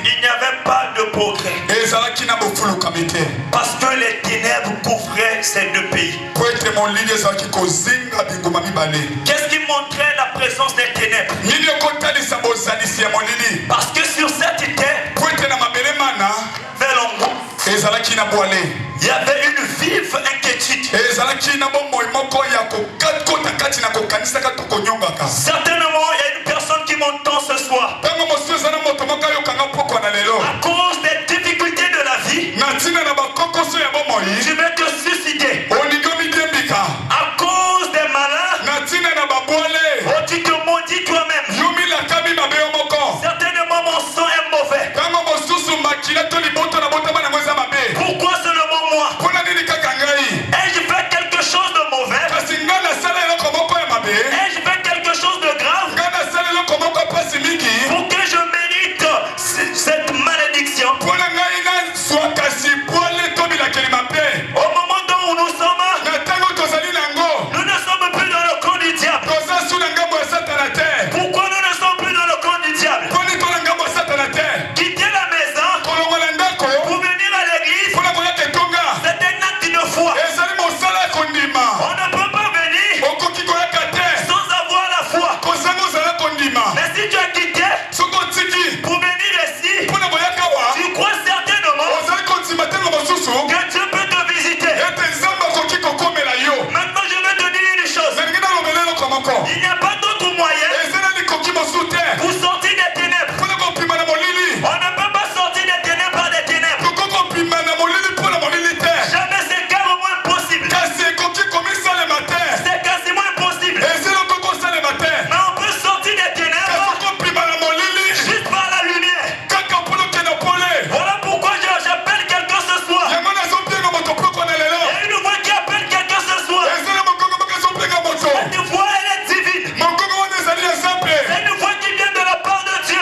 il n'y avait pas de progrès. Parce que les ténèbres couvraient ces deux pays. Qu'est-ce qui montrait la présence des ténèbres? Parce que sur cette terre, il y avait une vive inquiétude. Certainement, il y a une personne qui m'entend ce soir. À cause des difficultés de la vie, tu veux te suicider. À cause des malins, tu te maudis toi-même. Certainement, mon sang est mauvais. Pourquoi seulement moi? Ai-je fait quelque chose de mauvais? Ai-je fait quelque chose de grave pour que je mérite cette malédiction? Au moment où nous sommes, nous ne sommes plus dans le camp du diable. Pourquoi nous ne sommes plus dans le camp du diable? Quitter la maison pour venir à l'église, c'est un acte de foi. On ne peut pas venir sans avoir la foi. Mais si tu as quitté pour venir ici, tu crois certainement que Dieu peut te visiter. Maintenant je vais te dire une chose. Il n'y a pas d'autre moyen pour sortir des ténèbres. On ne peut pas sortir des ténèbres par des ténèbres. Jamais, c'est carrément impossible. C'est quasiment impossible. Mais on peut sortir des ténèbres juste par la lumière. Voilà pourquoi j'appelle quelqu'un ce soir. Il y a une voix qui appelle quelqu'un ce soir. Cette voix, elle est divine. C'est une voix qui vient de la part de Dieu.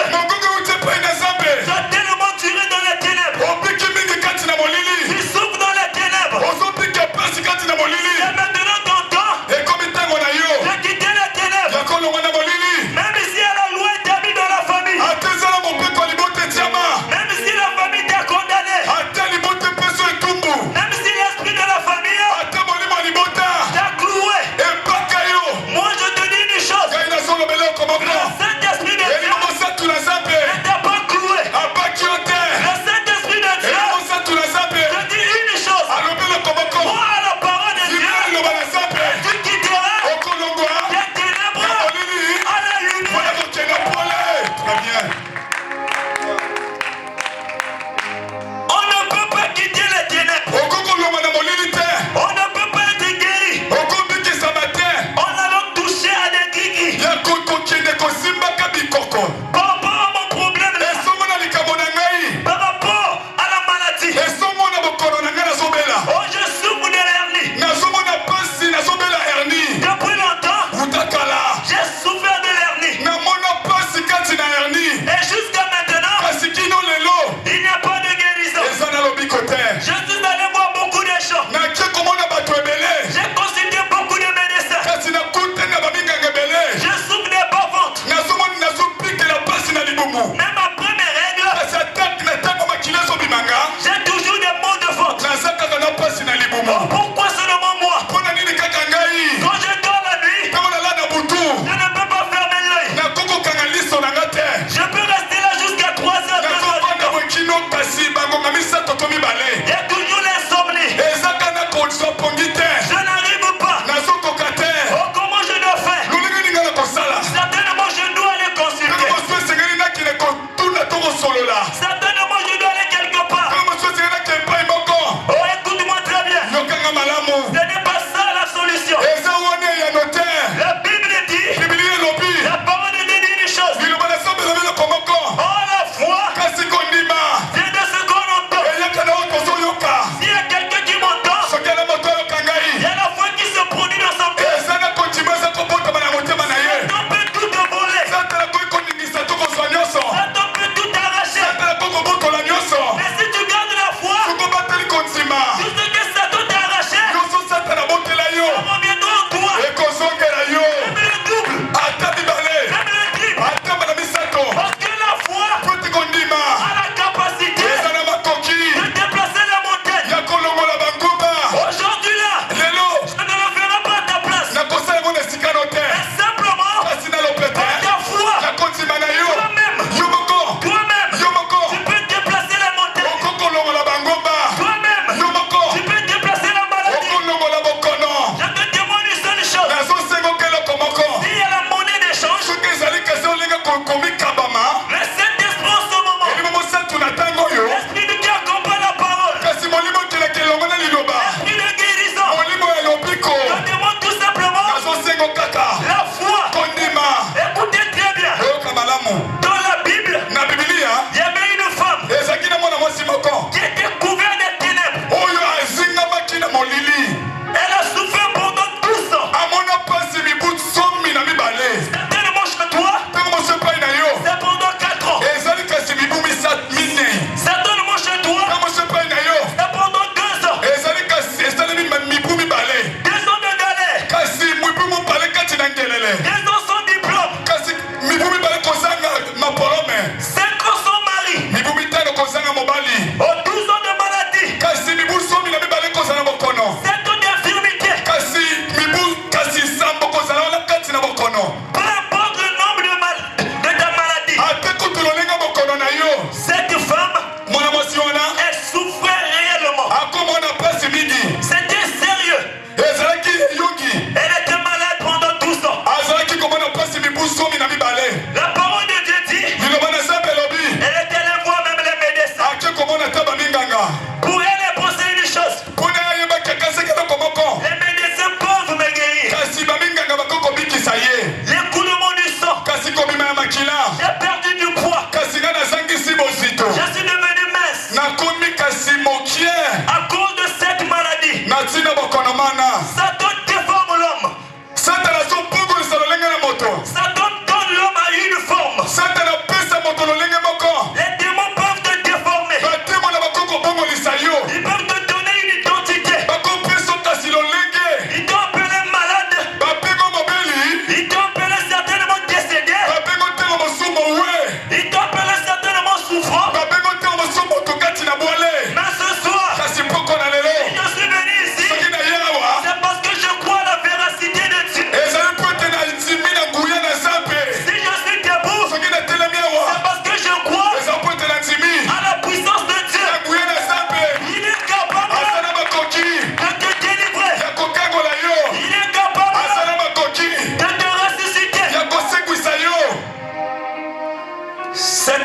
Tu as tellement duré dans les ténèbres. Tu souffres dans les ténèbres. C'est maintenant ton temps de quitter les ténèbres. Même si la loi est établie dans la famille. Même si la famille t'a condamné. Même si l'esprit de la famille t'a cloué. Moi je te dis une chose. Le Saint-Esprit de Dieu ne t'a pas cloué. Le Saint-Esprit de Dieu te dit une chose. Crois à la parole de Dieu. Tu quitteras les ténèbres à la lumière. On ne peut pas quitter les ténèbres. On ne peut pas être guéri. On a donc touché à des guigui. Par rapport à mon problème là, par rapport à la maladie. Oh, je souffre de l'hernie. Depuis longtemps, j'ai souffert de l'hernie. Et jusqu'à maintenant, il n'y a pas de guérison. Je suis allé voir beaucoup de gens. J'ai consulté beaucoup de médecins. Je souffre des bas-ventres. Même après mes règles, j'ai toujours des maux de ventre. Oh, pourquoi seulement moi? Quand je dors la nuit, je ne peux pas fermer l'œil. Je peux rester là jusqu'à 3 heures. Il y a toujours l'insomnie. Je n'arrive pas. Oh, comment je dois faire? Certainement je dois aller consulter.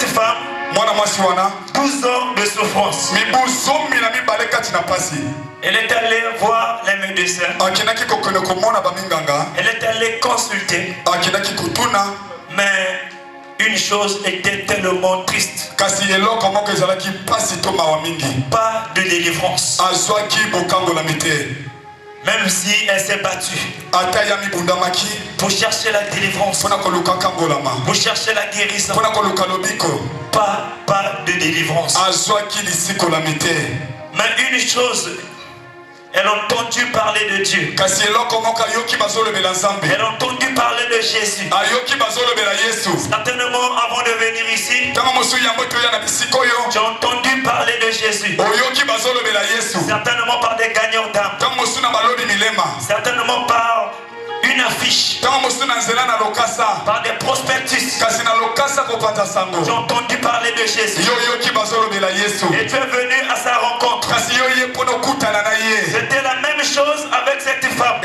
cette femme 12 ans de souffrance. Elle est allée voir les médecins. Elle est allée consulter. Mais une chose était tellement triste. Pas de délivrance. Même si elle s'est battue pour chercher la délivrance, pour chercher la guérison, pas de délivrance. Mais une chose, elle a entendu parler de Dieu. Elle a entendu parler de Jésus. Certainement avant de venir ici, j'ai entendu parler de Jésus. Certainement par des gagnants d'âme. Certainement par une affiche, par des prospectus. J'ai entendu parler de Jésus. Et tu es venu à sa rencontre. C'était la même chose avec cette femme.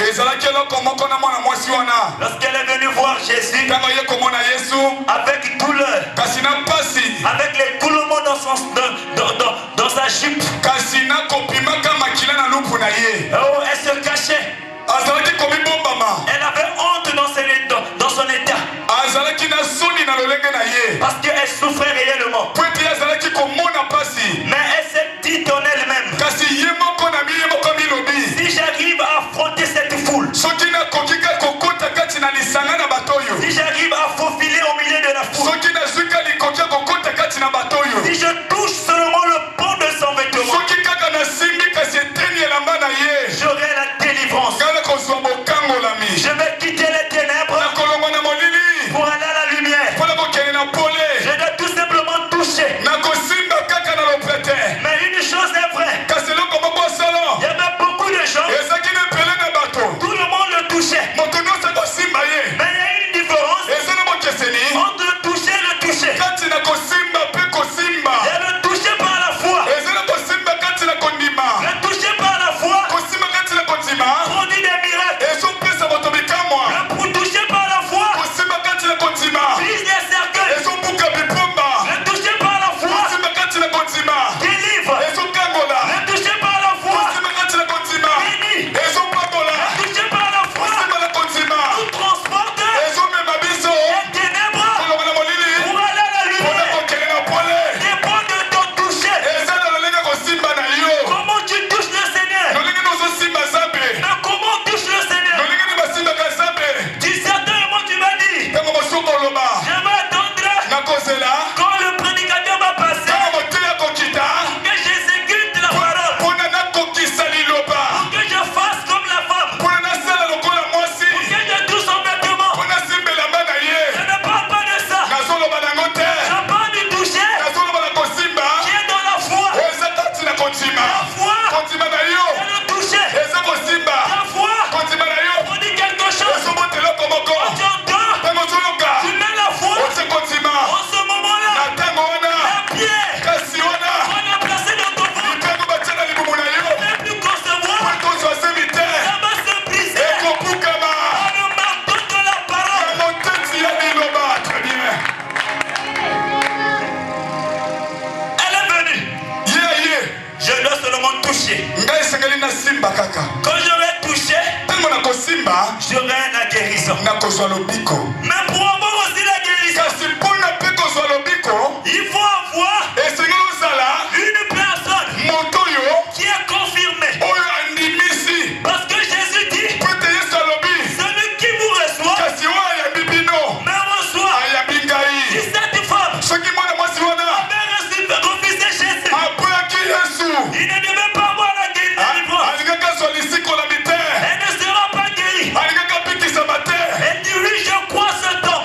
Lorsqu'elle est venue voir Jésus, avec douleur, avec l'écoulement dans sa jupe, elle se cachait. Elle avait honte dans son état. Parce qu'elle souffrait réellement. Mais elle s'est dit en elle-même, si j'arrive à affronter cette foule, si j'arrive à faufiler au milieu de la foule, si je touche seulement le pont de son vêtement, j'aurai la délivrance. Je vais quitter les ténèbres pour aller à la lumière. Je dois tout simplement toucher. Mais une chose est vraie, il y avait beaucoup de gens, tout le monde le touchait. Mais il y a une différence entre le toucher et le toucher. Il y a le toucher par la foi. Le toucher par la foi produit des miracles. Le toucher par la foi brise les cercueils. Le toucher par la foi délivre. Le toucher par la foi bénit. Le toucher par la foi nous transporte des ténèbres pour aller à la lumière. Dépend de ton toucher. Comment tu touches le Seigneur? Mais comment on touche le Seigneur? Tu certainement tu m'as dit, je vais attendre quand le prédicateur va passer que j'exécute la parole, que je fasse comme la femme, que je touche son vêtement. Je ne parle pas de ça. Je parle du toucher qui est dans la foi. La foi et le toucher. La foi produit quelque chose. Quand tu entends, tu mets la foi. En ce moment-là, la pierre qu'on a placée dans ton ventre ne peut plus concevoir. Ça va se briser par le marteau de la parole. Elle est venue. Je dois seulement toucher. Quand j'aurai touché, j'aurai la guérison. Mais pour avoir aussi la guérison, il faut avoir une personne qui est confirmée. Parce que Jésus dit, celui qui vous reçoit me reçoit. Si cette femme avait refusé Jésus, il ne devait pas avoir la délivrance. Elle ne sera pas guérie. Elle dit oui, je crois ce temps.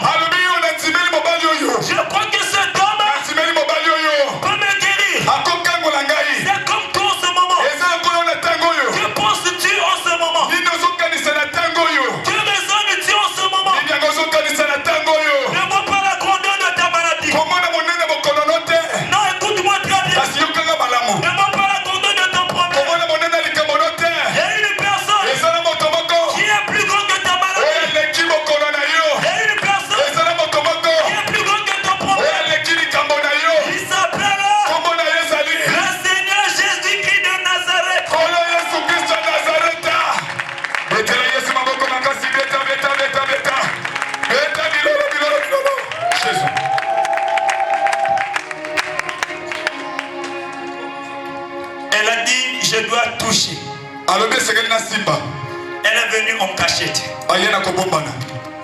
Elle est venue en cachette.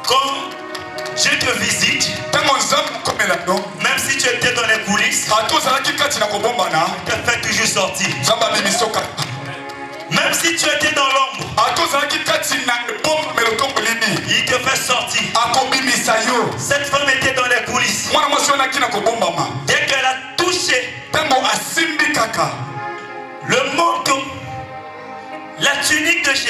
Quand je te visite, même si tu étais dans les coulisses, tu te fais toujours sortir. Même si tu étais dans l'ombre, il te fait sortir. Cette femme était dans les coulisses. Dès qu'elle a touché le manteau, la tunique de Jésus,